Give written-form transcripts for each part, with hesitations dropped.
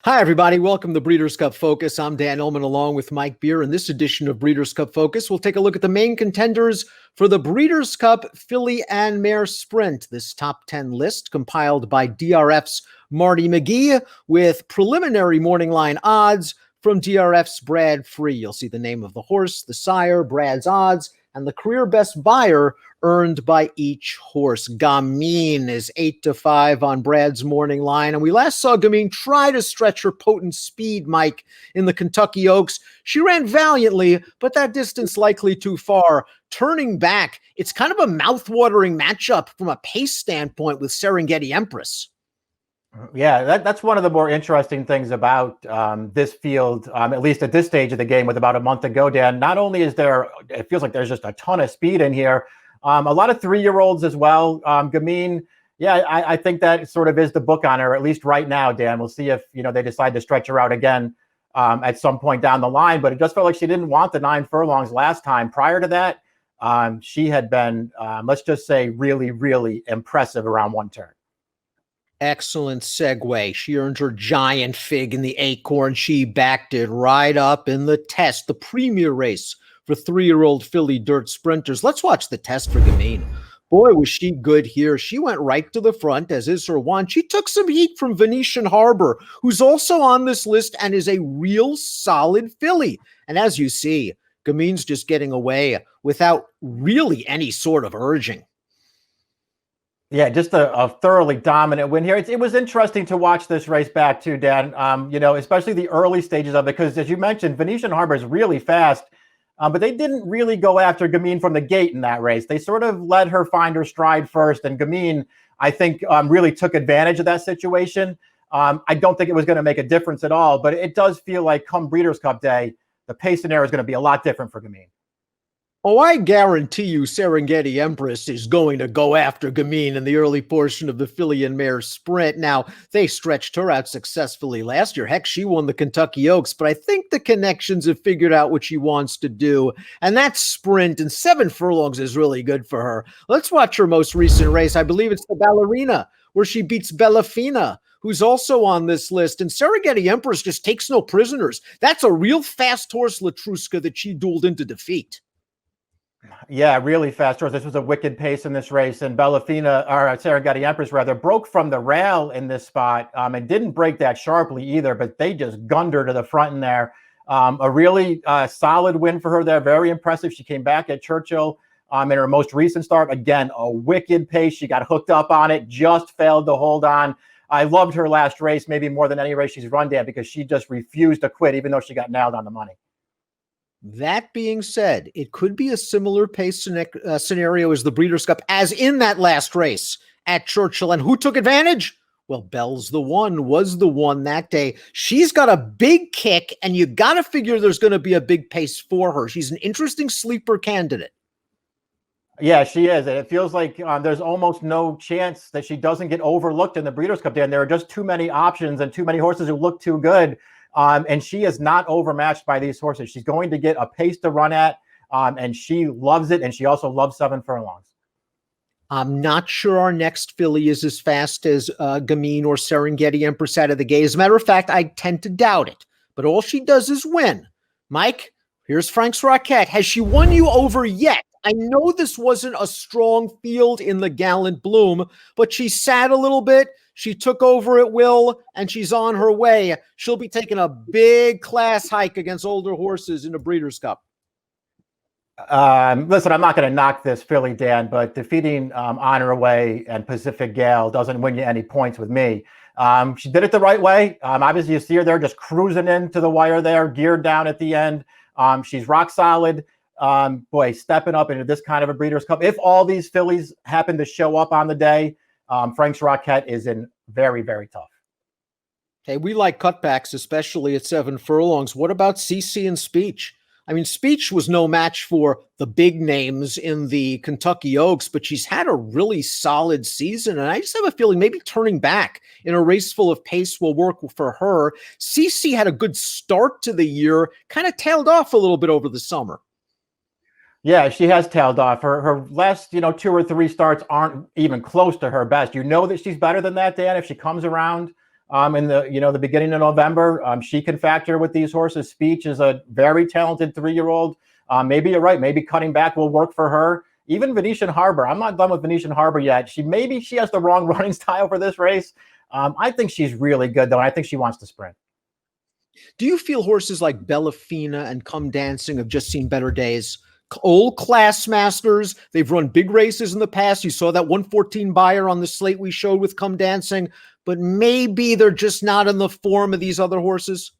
Hi, everybody. Welcome to Breeders' Cup Focus. I'm Dan Illman along with Mike Beer. In this edition of Breeders' Cup Focus, we'll take a look at the main contenders for the Breeders' Cup Filly and Mare Sprint. This top 10 list compiled by DRF's Marty McGee with preliminary morning line odds from DRF's Brad Free. You'll see the name of the horse, the sire, Brad's odds, and the career best buyer earned by each horse. Gamine is 8-5 on Brad's morning line. And we last saw Gamine try to stretch her potent speed, Mike, in the Kentucky Oaks. She ran valiantly, but that distance likely too far. Turning back, it's kind of a mouth-watering matchup from a pace standpoint with Serengeti Empress. Yeah, that's one of the more interesting things about this field, at least at this stage of the game with about a month to go, Dan. Not only is there, it feels like there's just a ton of speed in here, a lot of 3-year-olds as well. Gamine, yeah, I think that sort of is the book on her, at least right now, Dan. We'll see if, they decide to stretch her out again at some point down the line. But it just felt like she didn't want the 9 furlongs last time. Prior to that, she had been, let's just say, really, really impressive around one turn. Excellent segue. She earned her giant fig in the Acorn. She backed it right up in the test, the premier race for 3-year-old filly dirt sprinters. Let's watch the test for Gamine. Boy, was she good here. She went right to the front, as is her wont. She took some heat from Venetian Harbor, who's also on this list and is a real solid filly. And as you see, Gamine's just getting away without really any sort of urging. Yeah, just a thoroughly dominant win here. It was interesting to watch this race back too, Dan, especially the early stages of it, because as you mentioned, Venetian Harbor is really fast, but they didn't really go after Gamine from the gate in that race. They sort of let her find her stride first, and Gamine, I think, really took advantage of that situation. I don't think it was going to make a difference at all, but it does feel like come Breeders' Cup Day, the pace scenario is going to be a lot different for Gamine. Oh, I guarantee you Serengeti Empress is going to go after Gamine in the early portion of the Filly and Mare Sprint. Now, they stretched her out successfully last year. Heck, she won the Kentucky Oaks, but I think the connections have figured out what she wants to do. And that sprint and 7 furlongs is really good for her. Let's watch her most recent race. I believe it's the Ballerina, where she beats Bellafina, who's also on this list. And Serengeti Empress just takes no prisoners. That's a real fast horse, Latruska, that she dueled into defeat. Yeah, really fast horse. This was a wicked pace in this race, and Bellafina, or Serengeti Empress rather, broke from the rail in this spot and didn't break that sharply either, but they just gunned her to the front in there. A really solid win for her there, very impressive. She came back at Churchill in her most recent start. Again, a wicked pace. She got hooked up on it, just failed to hold on. I loved her last race, maybe more than any race she's run, Dan, because she just refused to quit, even though she got nailed on the money. That being said, it could be a similar pace scenario as the Breeders' Cup, as in that last race at Churchill. And who took advantage? Well, Bell's the one, was the one that day. She's got a big kick, and you got to figure there's going to be a big pace for her. She's an interesting sleeper candidate. Yeah, she is. And it feels like there's almost no chance that she doesn't get overlooked in the Breeders' Cup, Dan. There are just too many options and too many horses who look too good. And she is not overmatched by these horses. She's going to get a pace to run at, and she loves it, and she also loves 7 furlongs. I'm not sure our next filly is as fast as Gamine or Serengeti Empress out of the gate. As a matter of fact, I tend to doubt it. But all she does is win. Mike, here's Frank's Rocket. Has she won you over yet? I know this wasn't a strong field in the Gallant Bloom, but she sat a little bit. She took over at will, and she's on her way. She'll be taking a big class hike against older horses in the Breeders' Cup. Listen, I'm not going to knock this filly, Dan, but defeating On Her Way and Pacific Gale doesn't win you any points with me. She did it the right way. Obviously, you see her there just cruising into the wire there, geared down at the end. She's rock solid. Boy, stepping up into this kind of a Breeders' Cup. If all these fillies happen to show up on the day, Frank's Rocket is in very, very tough. Hey, we like cutbacks, especially at 7 furlongs. What about CC and Speech? I mean, Speech was no match for the big names in the Kentucky Oaks, but she's had a really solid season. And I just have a feeling maybe turning back in a race full of pace will work for her. CC had a good start to the year, kind of tailed off a little bit over the summer. Yeah, she has tailed off. Her last, 2 or 3 starts aren't even close to her best. You know that she's better than that, Dan, if she comes around in the beginning of November. She can factor with these horses. Speech is a very talented 3-year-old. Maybe you're right. Maybe cutting back will work for her. Even Venetian Harbor. I'm not done with Venetian Harbor yet. Maybe she has the wrong running style for this race. I think she's really good, though. And I think she wants to sprint. Do you feel horses like Bellafina and Come Dancing have just seen better days? Old class masters. They've run big races in the past. You saw that 114 buyer on the slate we showed with Come Dancing, but maybe they're just not in the form of these other horses.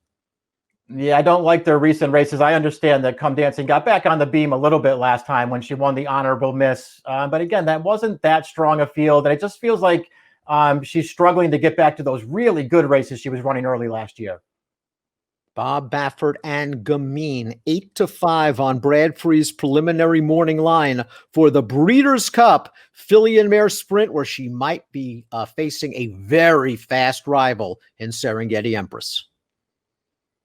Yeah, I don't like their recent races. I understand that Come Dancing got back on the beam a little bit last time when she won the honorable miss. But again, that wasn't that strong a field. And it just feels like she's struggling to get back to those really good races she was running early last year. Bob Baffert and Gamine, 8-5 on Bradfree's preliminary morning line for the Breeders' Cup Filly and Mare Sprint, where she might be facing a very fast rival in Serengeti Empress.